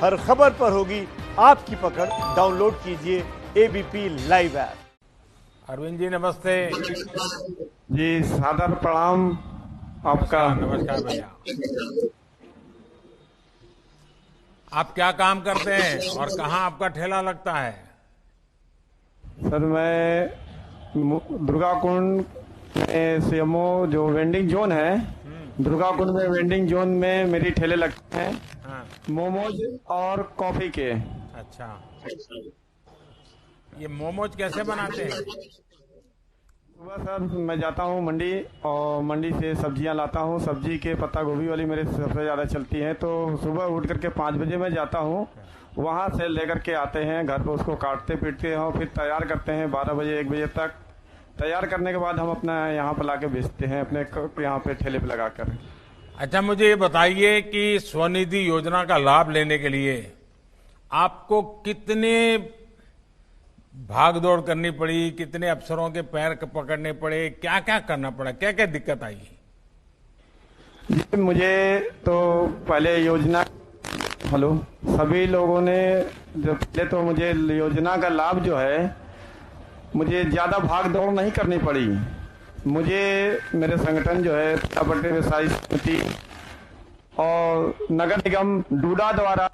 हर खबर पर होगी आपकी पकड़। डाउनलोड कीजिए ABP live app. Arvind ji नमस्ते। जी सादर प्रणाम आपका। नमस्कार भैया। आप क्या काम करते हैं और कहाँ आपका ठेला लगता है? सर मैं दुर्गा कुंड में सीएमओ जो वेंडिंग जोन है, दुर्गा कुंड में वेंडिंग जोन में मेरी ठेले लगते हैं। हाँ। मोमोज और कॉफी के। अच्छा, ये मोमोज कैसे बनाते हैं? सुबह सर मैं जाता हूँ मंडी और मंडी से सब्जियां लाता हूँ। सब्जी के पत्ता गोभी वाली मेरे सबसे ज़्यादा चलती हैं, तो सुबह उठ करके 5 बजे मैं जाता हूँ। वहाँ से लेकर के आते हैं घर पर, उसको काटते पीटते हैं, फिर तैयार करते हैं 12 बजे 1 बजे तक। तैयार करने के बाद हम अपना यहाँ पर ला के बेचते हैं, अपने यहाँ पे ठेले पे लगाकर। अच्छा, मुझे ये बताइए कि स्वनिधि योजना का लाभ लेने के लिए आपको कितने भाग दौड़ करनी पड़ी, कितने अफसरों के पैर पकड़ने पड़े, क्या क्या करना पड़ा, क्या क्या दिक्कत आई? मुझे तो पहले योजना सभी लोगों ने जब पहले तो मुझे योजना का लाभ जो है, मुझे ज़्यादा भाग दौड़ नहीं करनी पड़ी। मुझे मेरे संगठन जो है पट्टे व्यवसायी समिति और नगर निगम डूडा द्वारा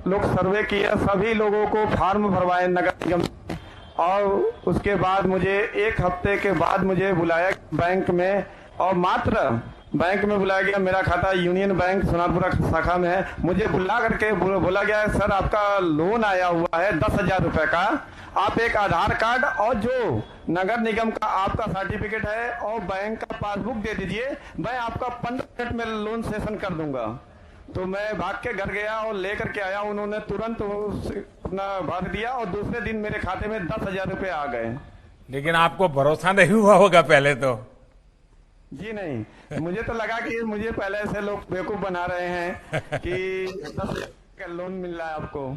लोग सर्वे किए, सभी लोगों को फॉर्म भरवाए नगर निगम, और उसके बाद मुझे 1 हफ्ते के बाद मुझे बुलाया बैंक में, और मात्र बैंक में बुलाया गया। मेरा खाता यूनियन बैंक सोनारपुरा शाखा में है। मुझे बुला करके बोला गया, सर आपका लोन आया हुआ है 10,000 रुपए का, आप एक आधार कार्ड और जो नगर निगम का आपका सर्टिफिकेट है और बैंक का पासबुक दे दीजिए, मैं आपका 15 मिनट में लोन सेशन कर दूंगा। तो मैं भाग के घर गया और लेकर के आया। उन्होंने तुरंत अपना भर दिया और दूसरे दिन मेरे खाते में 10,000 रुपए आ गए। लेकिन आपको भरोसा नहीं हुआ होगा पहले तो? जी नहीं, मुझे तो लगा कि मुझे पहले से लोग बेवकूफ बना रहे हैं कि 10,000 का लोन मिल रहा है आपको।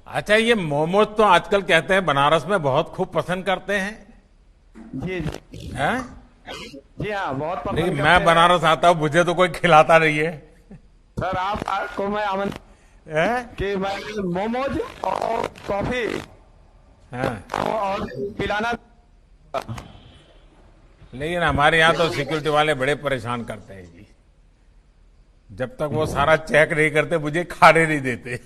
अच्छा, ये मोमोज तो आजकल कहते हैं बनारस में बहुत खूब पसंद करते हैं। जी हैं? जी हाँ, बहुत पसंद लेकिन करते मैं हैं। बनारस आता हूँ, मुझे तो कोई खिलाता नहीं है। सर आपको मैं आमंत्रित कि मैं मोमोज और कॉफी और पिलाना। लेकिन हमारे यहाँ तो सिक्योरिटी वाले बड़े परेशान करते हैं जी। जब तक वो सारा चेक नहीं करते मुझे खाने नहीं देते।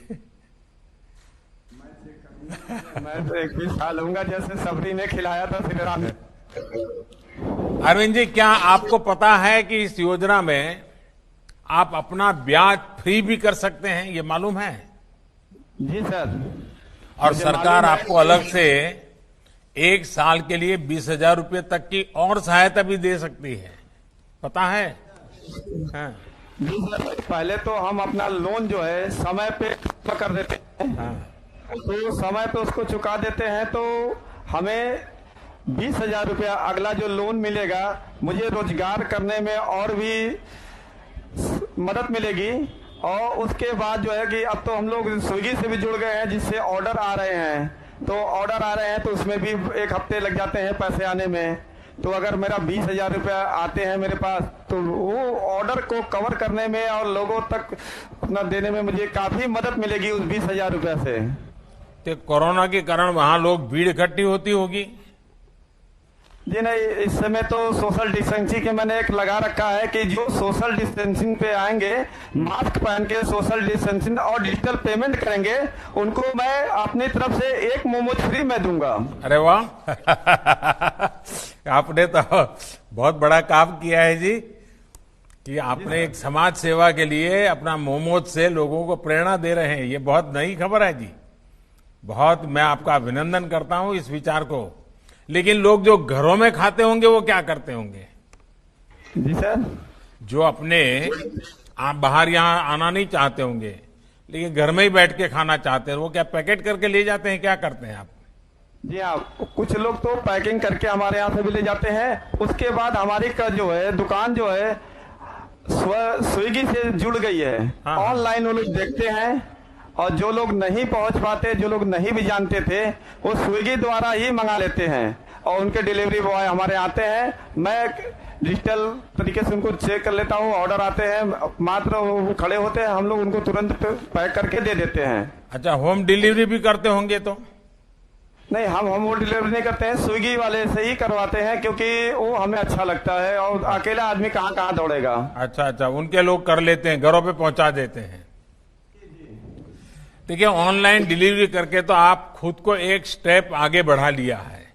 मैं तो एक भी खा लूंगा, जैसे सबरी ने खिलाया था श्री राम। अरविंद जी, क्या आपको पता है कि इस योजना में आप अपना ब्याज फ्री भी कर सकते हैं, ये मालूम है? जी सर। और सरकार आपको अलग से 1 साल के लिए 20,000 रुपये तक की और सहायता भी दे सकती है, पता है? हाँ। जी सर, पहले तो हम अपना लोन जो है समय पे कर देते हैं। हाँ। तो समय पे उसको चुका देते हैं, तो हमें 20,000 रुपया अगला जो लोन मिलेगा, मुझे रोजगार करने में और भी मदद मिलेगी। और उसके बाद जो है कि अब तो हम लोग स्विगी से भी जुड़ गए हैं, जिससे ऑर्डर आ रहे हैं, तो ऑर्डर आ रहे हैं तो उसमें भी 1 हफ्ते लग जाते हैं पैसे आने में। तो अगर मेरा 20,000 रुपया आते हैं मेरे पास, तो वो ऑर्डर को कवर करने में और लोगों तक अपना देने में मुझे काफी मदद मिलेगी उस 20,000 रुपया से। तो कोरोना के कारण वहां लोग भीड़ इकट्ठी होती होगी? जी नहीं, इस समय तो सोशल डिस्टेंसिंग के मैंने एक लगा रखा है कि जो सोशल डिस्टेंसिंग पे आएंगे, मास्क पहन के सोशल डिस्टेंसिंग और डिजिटल पेमेंट करेंगे, उनको मैं अपनी तरफ से 1 मोमोज फ्री में दूंगा। अरे वाह! आपने तो बहुत बड़ा काम किया है जी, कि आपने एक समाज सेवा के लिए अपना मोमोज से लोगों को प्रेरणा दे रहे हैं। ये बहुत नई खबर है जी। बहुत मैं आपका अभिनंदन करता हूं इस विचार को। लेकिन लोग जो घरों में खाते होंगे वो क्या करते होंगे? जी सर। जो अपने आप बाहर यहाँ आना नहीं चाहते होंगे, लेकिन घर में ही बैठ के खाना चाहते हैं, वो क्या पैकेट करके ले जाते हैं, क्या करते हैं आप? जी हाँ, कुछ लोग तो पैकिंग करके हमारे यहाँ से भी ले जाते हैं। उसके बाद हमारी का जो है दुकान जो है स्विगी से जुड़ गई है। हाँ। ऑनलाइन वो लोग देखते हैं, और जो लोग नहीं पहुंच पाते, जो लोग नहीं भी जानते थे, वो स्विगी द्वारा ही मंगा लेते हैं। और उनके डिलीवरी बॉय हमारे आते हैं। मैं डिजिटल तरीके से उनको चेक कर लेता हूँ। ऑर्डर आते हैं, मात्र वो खड़े होते हैं, हम लोग उनको तुरंत पैक करके दे देते हैं। अच्छा, होम डिलीवरी भी करते होंगे तो? नहीं, हम होम डिलीवरी नहीं करते हैं, स्विगी वाले से ही करवाते हैं, क्योंकि वो हमें अच्छा लगता है और अकेला आदमी कहाँ कहाँ दौड़ेगा। अच्छा अच्छा, उनके लोग कर लेते हैं, घरों पे पहुंचा देते हैं। देखिए, ऑनलाइन डिलीवरी करके तो आप खुद को एक स्टेप आगे बढ़ा लिया है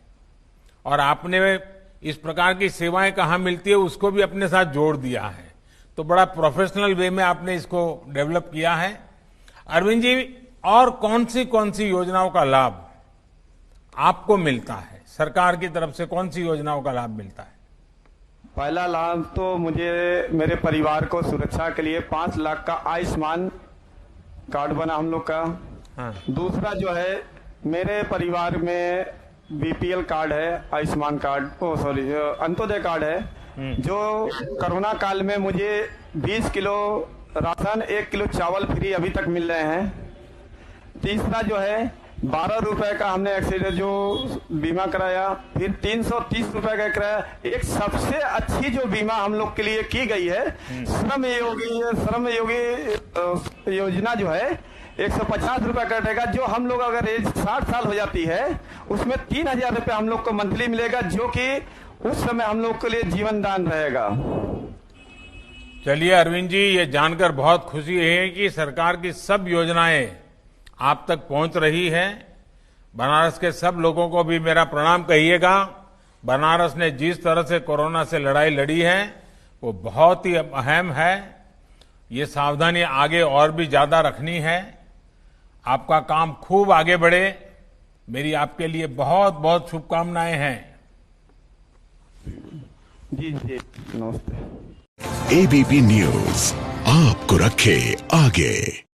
और आपने इस प्रकार की सेवाएं कहाँ मिलती है उसको भी अपने साथ जोड़ दिया है। तो बड़ा प्रोफेशनल वे में आपने इसको डेवलप किया है। अरविंद जी, और कौन सी योजनाओं का लाभ आपको मिलता है? सरकार की तरफ से कौन सी योजनाओं का लाभ मिलता है? पहला लाभ तो मुझे मेरे परिवार को सुरक्षा के लिए 5 लाख का आयुष्मान कार्ड बना हम लोग का। हाँ। दूसरा जो है, मेरे परिवार में बीपीएल कार्ड है, आयुष्मान कार्ड, अंत्योदय कार्ड है, जो कोरोना काल में मुझे 20 किलो राशन, 1 किलो चावल फ्री अभी तक मिल रहे हैं। तीसरा जो है, 12 रुपए का हमने एक्सीडेंट जो बीमा कराया, फिर 330 रुपए का कराया। एक सबसे अच्छी जो बीमा हम लोग के लिए की गई है, श्रम योगी योजना जो है, 150 रुपए कटेगा। जो हम लोग अगर एज 60 साल हो जाती है, उसमें 3000 रुपए हम लोग को मंथली मिलेगा, जो कि उस समय हम लोग के लिए जीवन दान रहेगा। चलिए अरविंद जी, ये जानकर बहुत खुशी है कि सरकार की सब योजनाएं आप तक पहुंच रही है। बनारस के सब लोगों को भी मेरा प्रणाम कहिएगा। बनारस ने जिस तरह से कोरोना से लड़ाई लड़ी है वो बहुत ही अहम है। ये सावधानी आगे और भी ज्यादा रखनी है। आपका काम खूब आगे बढ़े। मेरी आपके लिए बहुत बहुत शुभकामनाएं हैं। जी जी, नमस्ते। एबीपी न्यूज आपको रखे आगे।